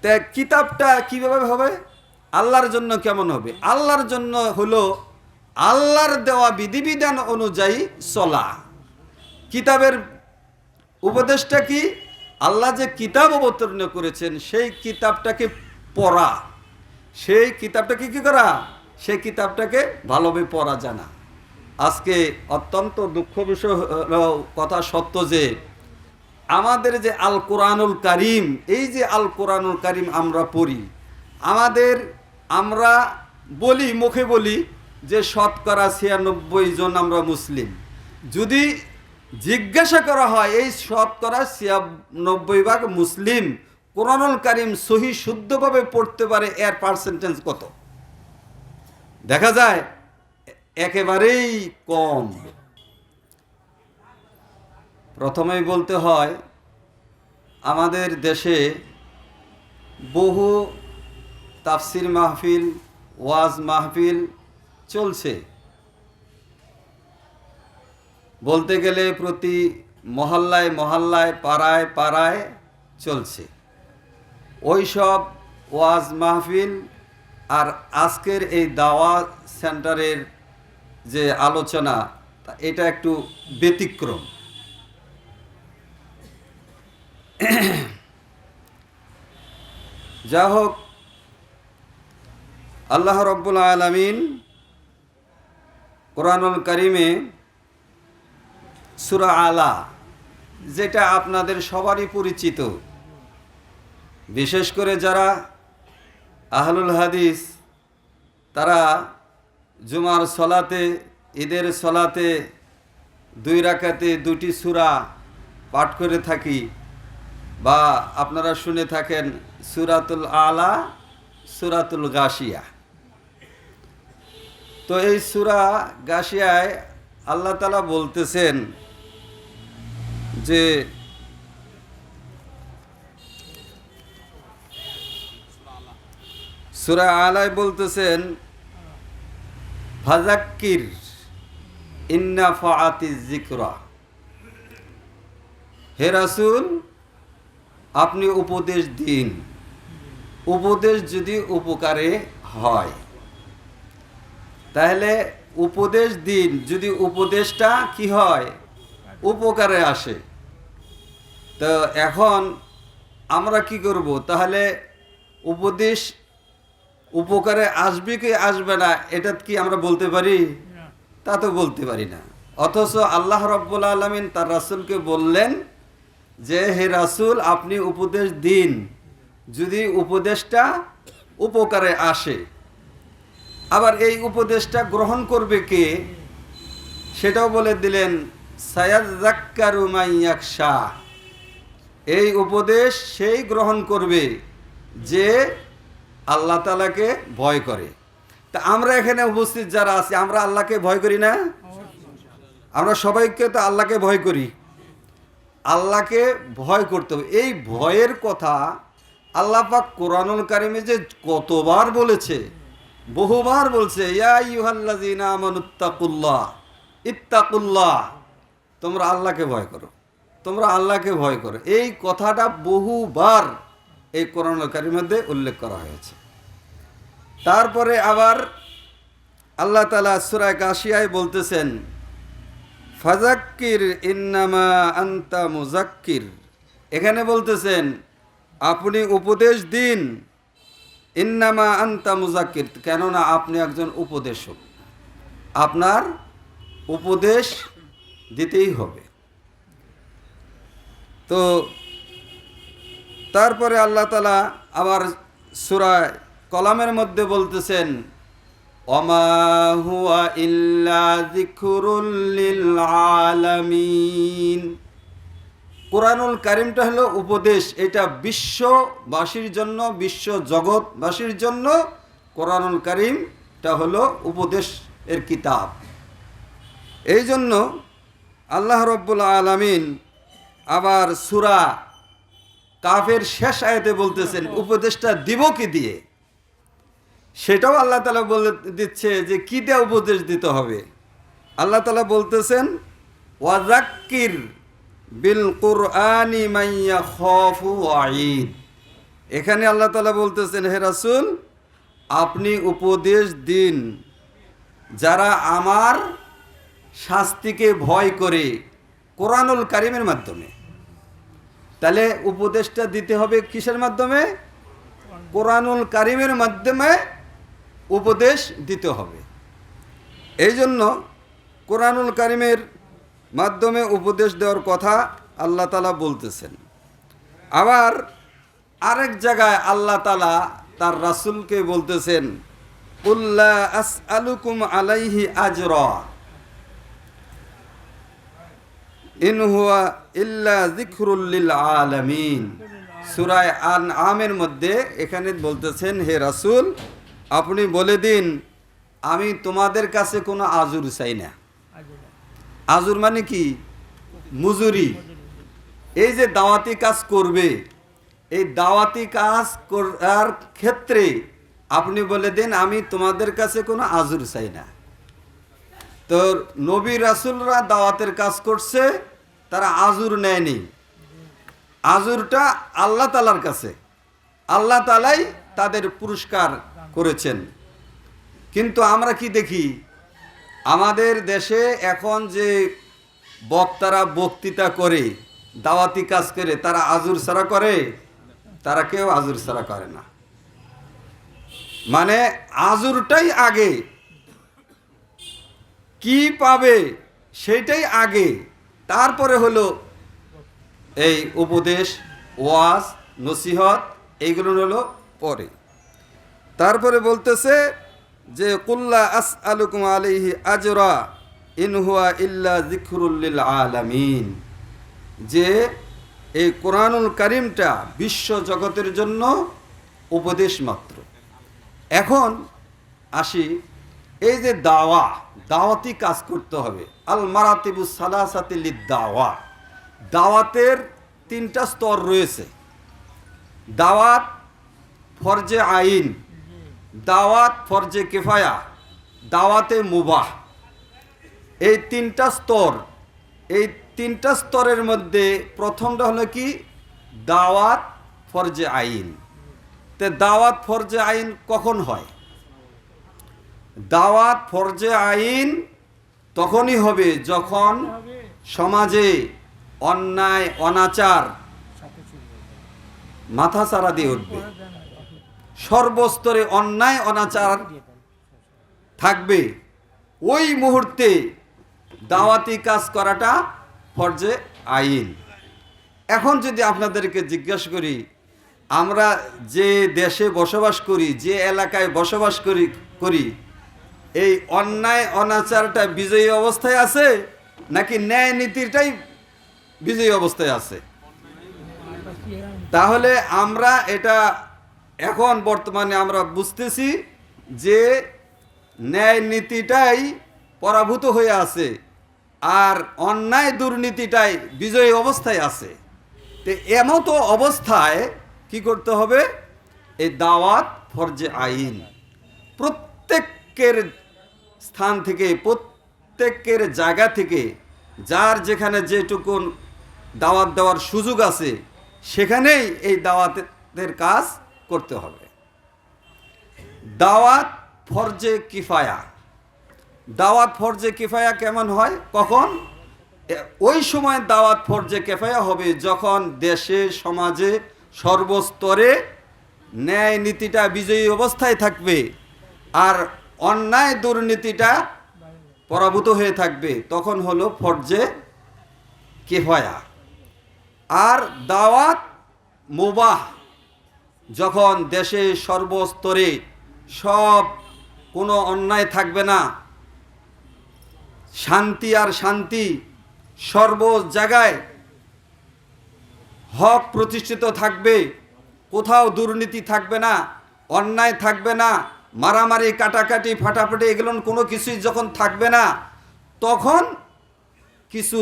তা কিতাবটা কিভাবে হবে, আল্লাহর জন্য কেমন হবে? আল্লাহর জন্য হলো আল্লাহর দেওয়া বিধিবিধান অনুযায়ী চলা। কিতাবের উপদেশটা কি? আল্লাহ যে কিতাব অবতীর্ণ করেছেন সেই কিতাবটাকে পড়া, সেই কিতাবটাকে কি করা, সেই কিতাবটাকে ভালোভাবে পড়া জানা। আজকে অত্যন্ত দুঃখ বিষয় কথা সত্য যে আমাদের যে আল কোরআনুল কারিম, এই যে আল কোরআনুল কারিম আমরা পড়ি, আমরা বলি, মুখে বলি যে 96% আমরা মুসলিম। যদি জিজ্ঞাসা করা হয় এই 96% মুসলিম কোরআনুল কারিম সহি শুদ্ধভাবে পড়তে পারে, এর পার্সেন্টেজ কত? দেখা যায় একেবারেই কম। প্রথমেই বলতে হয় আমাদের দেশে বহু তাফসির মাহফিল, ওয়াজ মাহফিল চলছে। বলতে গেলে প্রতি মহল্লায় মহল্লায়, পাড়ায় পাড়ায় চলছে ওই সব ওয়াজ মাহফিল। আর আজকের এই দাওয়া সেন্টারের যে আলোচনা, এটা একটু ব্যতিক্রম। যা হোক, আল্লাহ রব্বুল আলামিন কোরআনুল কারিমে সূরা আলা, যেটা আপনাদের সবারই পরিচিত, বিশেষ করে যারা আহলুল হাদিস, তারা জুমার সলাতে, ঈদের সলাতে 2 রাকাতে 2টি সূরা পাঠ করে থাকি, বা আপনারা শুনে থাকেন সূরাতুল আলা, সূরাতুল গাশিয়া। তো এই সূরা গাশিয়ায় আল্লাহ তাআলা বলতেছেন যে সূরা আলায় বলতেছেন ফাযাক্কির ইন্না ফাআতিজ যিকরা, হে রাসূল আপনি উপদেশ দিন, উপদেশ যদি উপকারে হয় তাহলে উপদেশ দিন, যদি উপদেশটা কি হয়, উপকারে আসে। তো এখন আমরা কি করব? তাহলে উপদেশ উপকারে আসবে কি আসবে না, এটা কি আমরা বলতে পারি? তা তো বলতে পারি না। অথচ আল্লাহ রাব্বুল আলামিন তার রাসূলকে বললেন যে হে রাসূল আপনি উপদেশ দিন, যদি উপদেশটা উপকারে আসে। আবার এই উপদেশটা গ্রহণ করবে কে, সেটাও বলে দিলেন সায়াযাক্কারু মান ইয়াখশা, এই উপদেশ সেই গ্রহণ করবে যে আল্লাহ তাআলাকে ভয় করে। তা আমরা এখানে উপস্থিত যারা আছি, আমরা আল্লাহকে ভয় করি না? আমরা সবাইকে তো আল্লাহকে ভয় করি। আল্লাহকে ভয় করতে হবে। এই ভয়ের কথা আল্লাহ পাক কোরআনুল কারিমে যে কতবার বলেছে, বহুবার বলছে, ইয়া আইয়ুহাল্লাযীনা আমানুত্তাকুল্লাহ ইত্তাকুল্লাহ, তোমরা আল্লাহকে ভয় করো, তোমরা আল্লাহকে ভয় করো। এই কথাটা বহুবার এই কোরআনুল কারিমের মধ্যে উল্লেখ করা হয়েছে। তারপরে আবার আল্লাহ তাআলা সূরা গাশিয়ায় বলতেছেন ফাযাক্কির ইন্নামা আনতা মুযাক্কির, এখানে বলতেছেন আপনি উপদেশ দিন, ইন্নামা আনতা মুযাক্কির, কেননা আপনি একজন উপদেশক, আপনার উপদেশ দিতেই হবে। তো তারপরে আল্লাহ তাআলা আবার সূরা কলামের মধ্যে বলতেছেন ওমা হুয়া ইল্লা যিকরুল লিল আলামিন, কোরআনুল কারিমটা হলো উপদেশ। এটা বিশ্ববাসীর জন্য, বিশ্ব জগৎবাসীর জন্য কোরআনুল কারিমটা হলো উপদেশ এর কিতাব। এই জন্য আল্লাহ রাব্বুল আলামিন আবার সূরা কাফের শেষ আয়াতে বলতেছেন উপদেশটা দিব কি দিয়ে, সেটাও আল্লাহ তাআলা বলে দিচ্ছে যে কি দিয়ে উপদেশ দিতে হবে। আল্লাহ তাআলা বলতেছেন ওয়াযাক্কির বিল কুরআনি মান ইয়াখাফু ওয়াঈদ, এখানে আল্লাহ তাআলা বলতেছেন, হে রাসূল, আপনি উপদেশ দিন যারা আমার শাস্তিকে ভয় করে, কোরআনুল কারিমের মাধ্যমে। তাহলে উপদেশটা দিতে হবে কিসের মাধ্যমে? কোরআনুল কারিমের মাধ্যমে উপদেশ দিতে হবে। এই জন্য কোরআনুল কারিমের মাধ্যমে উপদেশ দেওয়ার কথা আল্লাহ তাআলা বলতেছেন। আবার আরেক জায়গায় আল্লাহ তাআলা তার রাসূলকে বলতেছেন, কুল্লা আসআলুকুম আলাইহি আজরা ইন হুয়া ইল্লা যিকরুল লিল আলামিন। সূরা আনআমের মধ্যে এখানে বলতেছেন, হে রাসূল, আপনি বলে দিন আমি তোমাদের কাছে কোনো আজর চাই না। আজর মানে কি? মজুরি। এই যে দাওয়াতি কাজ করবে, এই দাওয়াতি কাজ করার ক্ষেত্রে আপনি বলে দিন আমি তোমাদের কাছে কোনো আজর চাই না। তো নবী রাসূলরা দাওয়াতের কাজ করছে, তারা আজর নেয়নি। আজরটা আল্লাহ তাআলার কাছে, আল্লাহ তাআলাই তাদের পুরস্কার করেছেন। কিন্তু আমরা কি দেখি, আমাদের দেশে এখন যে বক্তারা বক্তৃতা করে, দাওয়াতি কাজ করে, তারা আজর ছাড়া করে? তারা কেউ আজর ছাড়া করে না। মানে আজরটাই আগে, কি পাবে সেটাই আগে, তারপরে হলো এই উপদেশ, ওয়াজ, নসিহত, এইগুলো হলো পরে। তারপরে বলতেছে যে কুল্লা আসআলুকুম আলাইহি আজরা ইন হুয়া ইল্লা যিকরুল লিল আলামিন, যে এই কোরআনুল কারীমটা বিশ্ব জগতের জন্য উপদেশ মাত্র। এখন আসি, এই যে দাওয়াতি কাজ করতে হবে, আল মারাতিবুস সালাসাতি লিদ দাওয়া, দাওয়াতের 3টা স্তর রয়েছে। দাওয়াত ফরজে আইন, দাওয়াত ফরজে কিফায়া, দাওয়াতে মুবাহ। এই 3টা স্তর, এই 3টা স্তরের মধ্যে প্রথমটা হলো কি? দাওয়াত ফরজে আইন। তে দাওয়াত ফরজে আইন কখন হয়? দাওয়াত ফরজে আইন তখনই হবে যখন সমাজে অন্যায় অনাচার মাথা চারা দিয়ে উঠবে, সর্বস্তরে অন্যায় অনাচার থাকবে, ওই মুহূর্তে দাওয়াতি কাজ করাটা ফরজে আইন। এখন যদি আপনাদেরকে জিজ্ঞাসা করি, আমরা যে দেশে বসবাস করি, যে এলাকায় বসবাস করি, এই অন্যায় অনাচারটা বিজয়ী অবস্থায় আছে নাকি ন্যায় নীতিটাই বিজয়ী অবস্থায় আছে? তাহলে আমরা এটা এখন বর্তমানে আমরা বুঝতেছি যে ন্যায় নীতিটাই পরাভূত হয়ে আছে, আর অন্যায় দুর্নীতিটাই বিজয়ী অবস্থায় আছে। তো এমতো অবস্থায় কি করতে হবে? এই দাওয়াত ফরজে আইন প্রত্যেকের স্থান থেকে, প্রত্যেকের জায়গা থেকে, যার যেখানে যেটুকু দাওয়াত দেওয়ার সুযোগ আছে সেখানেই এই দাওয়াতের কাজ করতে হবে। দাওয়াত ফরজে কিফায়া, দাওয়াত ফরজে কিফায়া কেমন হয়? কখন? ওই সময় দাওয়াত ফরজে কিফায়া হবে যখন দেশে সমাজে সর্বস্তরে ন্যায় নীতিটা বিজয়ী অবস্থায় থাকবে আর অন্যায় দুর্নীতিটা পরাভূত হয়ে থাকবে, তখন হলো ফরজে কিফায়া। আর দাওয়াত মুবাহ যখন দেশে সর্বস্তরে সব কোনো অন্যায় থাকবে না, শান্তি আর শান্তি, সর্ব জায়গায় হক প্রতিষ্ঠিত থাকবে, কোথাও দুর্নীতি থাকবে না, অন্যায় থাকবে না, মারামারি কাটাকাটি ফাটাফাটি এগুলো কোনো কিছুই যখন থাকবে না, তখন কিছু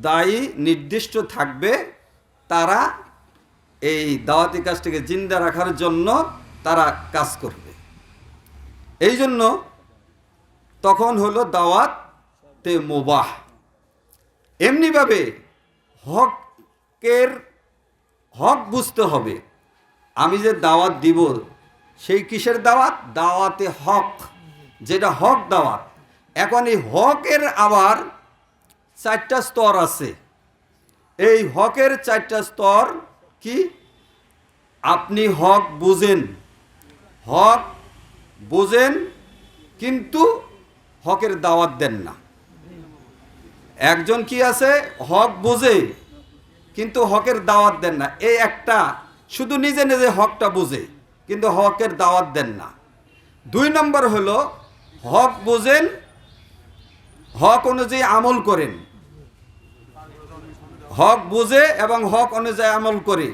দায়ী নির্দিষ্ট থাকবে, তারা এই দাওয়াতি কাজটাকে জিন্দা রাখার জন্য তারা কাজ করবে। এই জন্য তখন হলো দাওয়াতে মুবাহ। এমনিভাবে হক বুঝতে হবে, আমি যে দাওয়াত দিব সেই কিসের দাওয়াত? দাওয়াতে হক, যেটা হক দাওয়াত। এখন এই হকের আবার 4টা স্তর আছে। এই হকের 4টা স্তর কি? আপনি হক বুঝেন কিন্তু হকের দাওয়াত দেন না। একজন কি আছে, হক বুঝে কিন্তু হকের দাওয়াত দেন না। এই একটা, শুধু নিজে নিজে হকটা বুঝে কিন্তু হকের দাওয়াত দেন না। 2 নম্বর হলো হক বুঝেন, হক অনুযায়ী আমল করেন। হক বুঝে এবং হক অনুযায়ী আমল করে।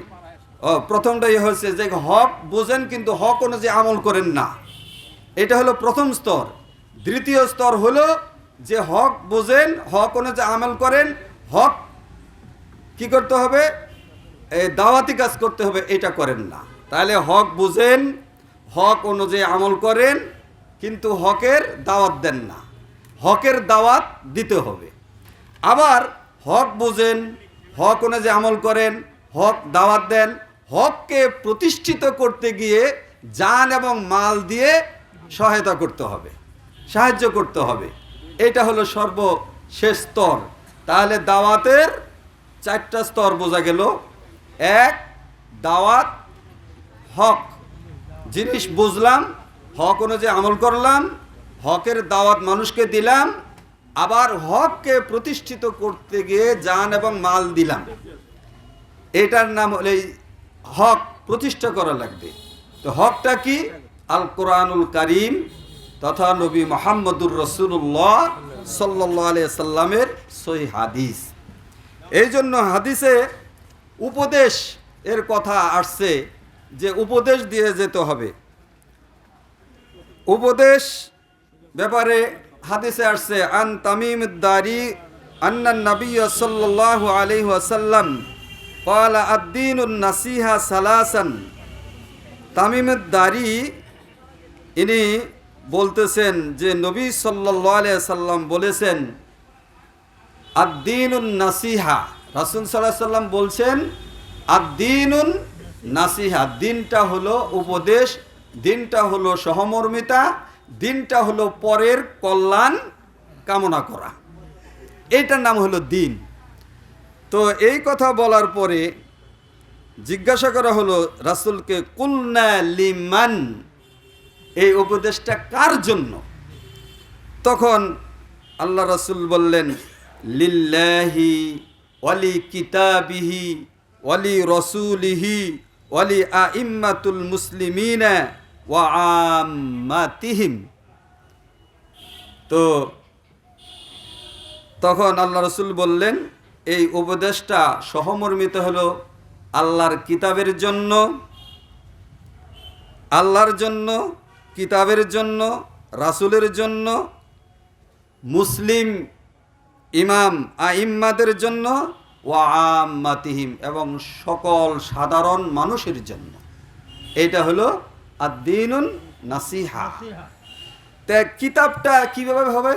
প্রথমটাই হচ্ছে যে হক বুঝেন কিন্তু হক অনুযায়ী আমল করেন না, এটা হলো প্রথম স্তর। দ্বিতীয় স্তর হলো যে হক বুঝেন, হক অনুযায়ী আমল করেন। হক কি করতে হবে? এই দাওয়াতি কাজ করতে হবে, এটা করেন না। তাহলে হক বুঝেন, হক অনুযায়ী আমল করেন কিন্তু হকের দাওয়াত দেন না, হকের দাওয়াত দিতে হবে। আবার হক বুঝেন, হক অনুযায়ী আমল করেন, হক দাওয়াত দেন, হককে প্রতিষ্ঠিত করতে গিয়ে জান এবং মাল দিয়ে সহায়তা করতে হবে, সাহায্য করতে হবে। এটা হলো সর্বশেষ স্তর। তাহলে দাওয়াতের 4টা স্তর বোঝা গেল। 1, দাওয়াত, হক জিনিস বুঝলাম, হক অনুযায়ী আমল করলাম, হকের দাওয়াত মানুষকে দিলাম, আবার হককে প্রতিষ্ঠিত করতে গিয়ে জান এবং মাল দিলাম। এটার নাম হলো হক প্রতিষ্ঠা করা লাগবে। তো হকটা কি? আল কোরআনুল কারীম তথা নবী মুহাম্মদুর রাসূলুল্লাহ সাল্লাল্লাহু আলাইহি সাল্লামের সহিহ হাদিস। এই জন্য হাদিসে উপদেশ এর কথা আসছে যে উপদেশ দিয়ে যেতে হবে। উপদেশ ব্যাপারে হাদিসে আসছে আন তামিমুদ দারি আন্নান নবী সাল্লাল্লাহু আলাইহি ওয়াসাল্লাম قال الدين النصيحة ثلاثا। তামিমুদ দারি ইনি বলতেছেন যে নবী সাল্লাল্লাহু আলাইহি সাল্লাম বলেছেন আদ-দীনুন নাসিহা। রাসূল সাল্লাল্লাহু আলাইহি সাল্লাম বলছেন আদ-দীনুন নাসিহা, দিনটা হলো উপদেশ, দিনটা হলো সহমর্মিতা, দিনটা হলো পরের কল্যাণ কামনা করা, এইটার নাম হলো দিন। তো এই কথা বলার পরে জিজ্ঞাসা করা হলো রাসূলকে, কুলনা লিমান, এই উপদেশটা কার জন্য? তখন আল্লাহ রাসূল বললেন লিল্লাহি ওয়ালি কিতাবিহি ওয়ালি রাসূলিহি ওয়ালি আইম্মাতুল মুসলিমিনা ওয়া আম্মাতিহিম। তো তখন আল্লাহ রাসূল বললেন এই উপদেশটা সহমর্মিত হলো আল্লাহর কিতাবের জন্য, আল্লাহর জন্য, কিতাবের জন্য, রাসূলের জন্য, মুসলিম ইমাম আইম্মাদের জন্য, ওয়া আম্মাতিহিম, এবং সকল সাধারণ মানুষের জন্য। এটা হলো আদ-দীনুন নাসিহা। তা কিতাবটা কিভাবে হবে?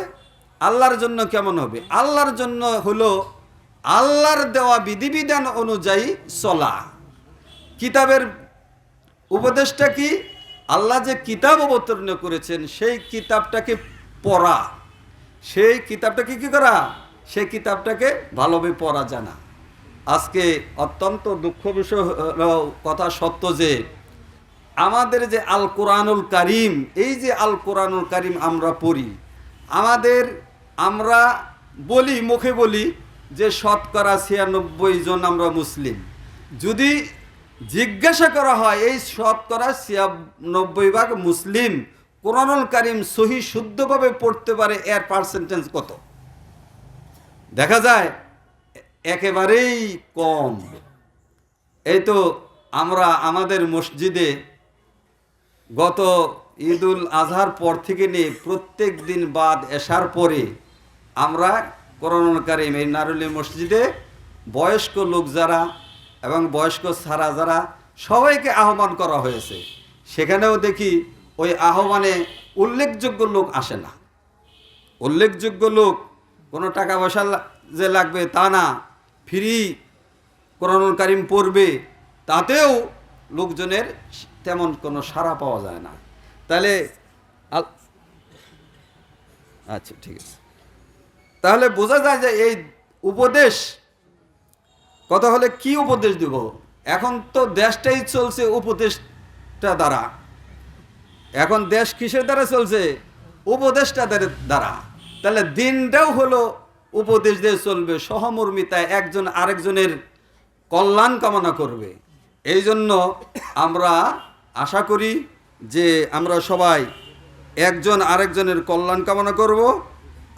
আল্লাহর জন্য কেমন হবে? আল্লাহর জন্য হলো আল্লাহর দেওয়া বিধিবিধান অনুযায়ী চলা। কিতাবের উপদেশটা কি? আল্লাহ যে কিতাব অবতীর্ণ করেছেন সেই কিতাবটাকে পড়া, সেই কিতাবটাকে কি করা? সেই কিতাবটাকে ভালোভাবে পড়া জানা। আজকে অত্যন্ত দুঃখ বিষয় কথা সত্য যে আমাদের যে আল কোরআনুল কারীম, এই যে আল কোরআনুল কারীম আমরা পড়ি, আমরা বলি, মুখে বলি যে 96% আমরা মুসলিম। যদি জিজ্ঞাসা করা হয় এই 96% মুসলিম কোরআনুল কারীম সহি শুদ্ধভাবে পড়তে পারে, এর পার্সেন্টেজ কত? দেখা যায় একেবারেই কম। এই তো আমরা আমাদের মসজিদে গত ঈদুল আজহার পর থেকে নিয়ে প্রত্যেক দিন বাদ এশার পরে আমরা কোরআনুল কারীম এই নারুলি মসজিদে বয়স্ক লোক যারা এবং বয়স্ক ছাড়া যারা সবাইকে আহ্বান করা হয়েছে, সেখানেও দেখি ওই আহ্বানে উল্লেখযোগ্য লোক আসে না। উল্লেখযোগ্য লোক কোনো টাকা পয়সা যে লাগবে তা না, ফ্রি কোরআনুল কারীম পড়বে, তাতেও লোকজনের তেমন কোনো সাড়া পাওয়া যায় না। তাহলে আচ্ছা ঠিক আছে, তাহলে বোঝা যায় যে এই উপদেশ কথা হলে কি উপদেশ দিব। এখন তো দেশটাই চলছে উপদেশটা দ্বারা। এখন দেশ কিসের দ্বারা চলছে? উপদেশটা দ্বারা। তাহলে দিনটাও হলো উপদেশ দিয়ে চলবে, সহমর্মিতায় একজন আরেকজনের কল্যাণ কামনা করবে। এই জন্য আমরা আশা করি যে আমরা সবাই একজন আরেকজনের কল্যাণ কামনা করব।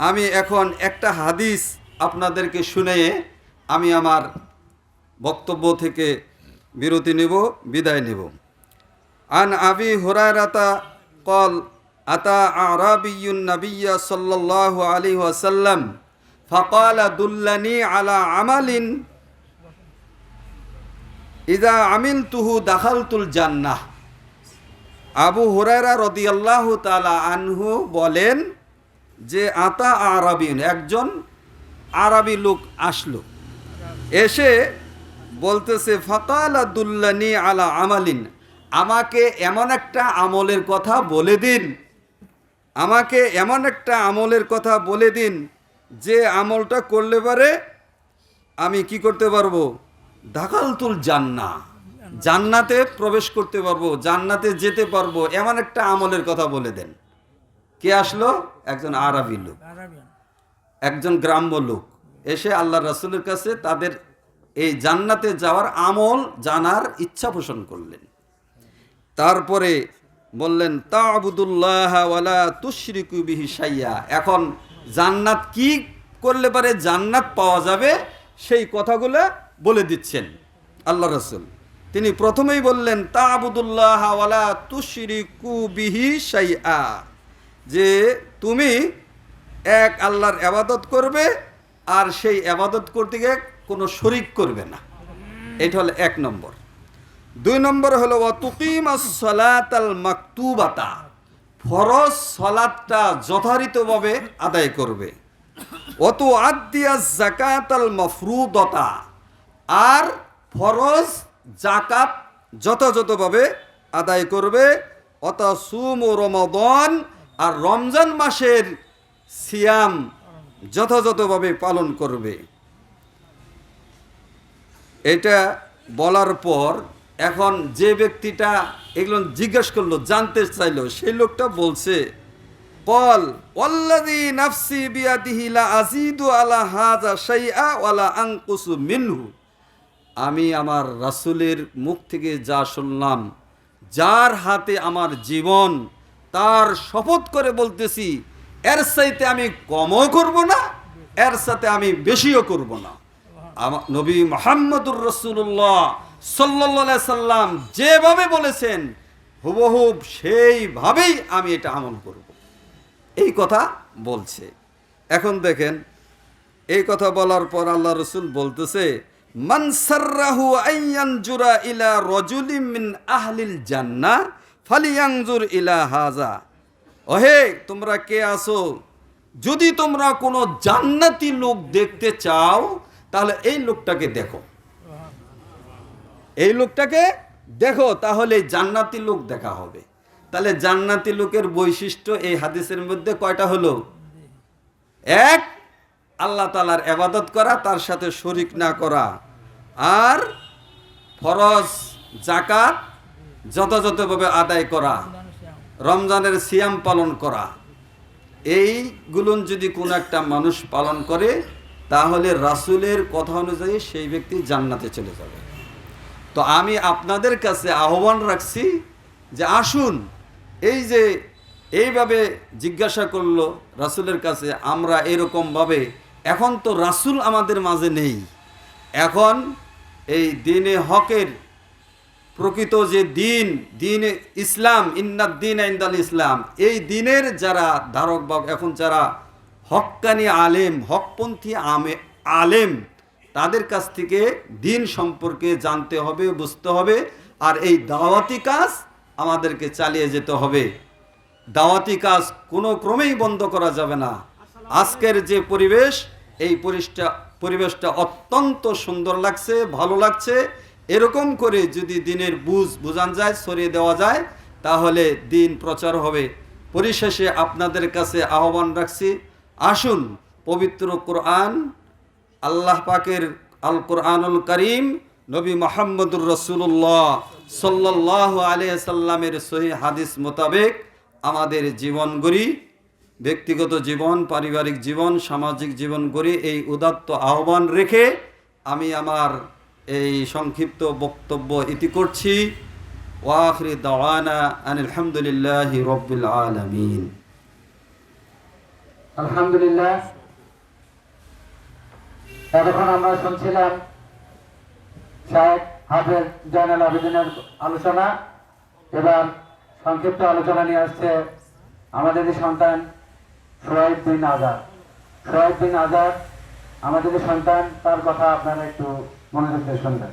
আমি এখন একটা হাদিস আপনাদেরকে শুনে আমি আমার বক্তব্য থেকে বিরতি নেব, বিদায় নেব। আন আবি হুরায়রাতা ক্বাল আতা আরাবিয়্যুন নাবিয়্যা সাল্লাল্লাহু আলাইহি ওয়াসাল্লাম ফাকালা দুল্লানি আলা আমালিন ইযা আমিলতুহু দাখালতুল জান্নাহ। আবু হুরায়রা রাদিয়াল্লাহু তাআলা আনহু বলেন যে আতা আরাবিয়্যুন, একজন আরবি লোক আসলো, এসে বলতেছে ফাকালা দুল্লানি আলা আমালিন, আমাকে এমন একটা আমলের কথা বলে দিন, আমাকে এমন একটা আমলের কথা বলে দিন যে আমলটা করলে পারে আমি কি করতে পারবো? দাখালতুল জান্নাহ, জান্নাতে প্রবেশ করতে পারবো, জান্নাতে যেতে পারবো, এমন একটা আমলের কথা বলে দেন। কে আসলো? একজন আরবি লোক, একজন গ্রাম্য লোক এসে আল্লাহ রাসূলের কাছে তাদের এই জান্নাতে যাওয়ার আমল জানার ইচ্ছা পোষণ করলেন। তারপরে বললেন তা'বুদুল্লাহ ওয়ালা তুশরিকু বিহি শাইয়া। এখন জান্নাত কি করলে পারে জান্নাত পাওয়া যাবে সেই কথাগুলো বলে দিচ্ছেন আল্লাহ রাসূল। তিনি প্রথমেই বললেন তা'বুদুল্লাহ ওয়ালা তুশরিকু বিহি শাইয়া, যে তুমি এক আল্লাহর ইবাদত করবে আর সেই ইবাদত করতে গিয়ে কোনো শরিক করবে না। এটা হলো এক নম্বর। দুই নম্বর হলো ওয়া তুকিমাস সালাতাল মাকতুবাতা, ফরজ সালাতটা যথাযথভাবে আদায় করবে। ওয়া তুআদ্দিয়াজ যাকাতাল মাফরুদাতা, আর ফরজ যাকাত যথাযথভাবে আদায় করবে। ওয়া তাসুমু রমাদান, আর রমজান মাসের সিয়াম যথাযথভাবে পালন করবে। এটা বলার পর এখন যে ব্যক্তিটা এগুলো জিজ্ঞেস করলো, জানতে চাইলো, সেই লোকটা বলছে কল ওয়াল্লাযী নাফসি বিয়াদিহি লা আযীদু আলা হাযা শাইআ ওয়ালা আনকুসু মিনহু। আমি আমার রাসূলের মুখ থেকে যা শুনলাম, যার হাতে আমার জীবন, তার শপথ করে বলতেছি এর চাইতে আমি কমও করব না, এর সাথে আমি বেশিও করব না। নবী মুহাম্মদুর রাসূলুল্লাহ সাল্লাল্লাহু আলাইহি সাল্লাম যেভাবে বলেছেন হুবহুব সেইভাবেই আমি এটা আমল করব, এই কথা বলছে। এখন দেখেন, এই কথা বলার পর আল্লাহ রাসূল বলতেছে মান সাররাহু আইয়ানজুরা ইলা রাজুলিন মিন আহলিল জান্নাহ ফালিয়ানজুর ইলা হাযা। ওহে তোমরা কে আছো, যদি তোমরা কোনো জান্নাতি লোক দেখতে চাও তাহলে এই লোকটাকে দেখো, এই লোকটাকে দেখো, তাহলে জান্নাতি লোক দেখা হবে। তাহলে জান্নাতি লোকের বৈশিষ্ট্য এই হাদিসের মধ্যে কয়টা হলো? এক, আল্লাহ তাআলার ইবাদত করা, তার সাথে শরিক না করা, আর ফরজ যাকাত যথাযথভাবে আদায় করা, রমজানের সিয়াম পালন করা। এইগুলো যদি কোনো একটা মানুষ পালন করে তাহলে রাসূলের কথা অনুযায়ী সেই ব্যক্তি জান্নাতে চলে যাবে। তো আমি আপনাদের কাছে আহ্বান রাখছি যে আসুন, এই যে এইভাবে জিজ্ঞাসা করলো রাসূলের কাছে, আমরা এরকমভাবে, এখন তো রাসূল আমাদের মাঝে নেই, এখন এই দ্বীনে হকের প্রকৃত যে দিন, দ্বীনে ইসলাম, ইন্নাদ দ্বীনা ইনদাল ইসলাম, এই দ্বীনের যারা ধারক বা এখন যারা হক্কানি আলেম, হকপন্থী আলেম, তাদের কাছ থেকে দ্বীন সম্পর্কে জানতে হবে, বুঝতে হবে। আর এই দাওয়াতি কাজ আমাদেরকে চালিয়ে যেতে হবে। দাওয়াতি কাজ কোনো ক্রমেই বন্ধ করা যাবে না। আজকের যে পরিবেশ, এই পরিবেশটা অত্যন্ত সুন্দর লাগছে, ভালো লাগছে। এরকম করে যদি দিনের বুঝান যায়, ছড়িয়ে দেওয়া যায়, তাহলে দিন প্রচার হবে। পরিশেষে আপনাদের কাছে আহ্বান রাখছি, আসুন পবিত্র কোরআন, আল্লাহ পাকের আল কোরআনুল কারীম, নবী মুহাম্মদুর রাসূলুল্লাহ সাল্লাল্লাহু আলাইহি সাল্লামের সহিহ হাদিস মোতাবেক আমাদের জীবন গড়ি, ব্যক্তিগত জীবন, পারিবারিক জীবন, সামাজিক জীবন গড়ি। এই উদাত্ত আহ্বান রেখে আমি আমার এই সংক্ষিপ্ত বক্তব্য ইতি করছি। ওয়া আখিরু দাওয়ানা আনিল হামদুলিল্লাহি রাব্বিল আলামিন। আলহামদুলিল্লাহ। এতক্ষণ আমরা শুনছিলাম শায়েখ হাফেজ জয়নুল আবেদিনের আলোচনা। এবার সংক্ষিপ্ত আলোচনা নিয়ে আসছে আমাদের সন্তান সোহাইব বিন আজাদ। সোহাইব বিন আজাদ আমাদের সন্তান, তার কথা আপনারা একটু মনোযোগ দিয়ে শুনবেন।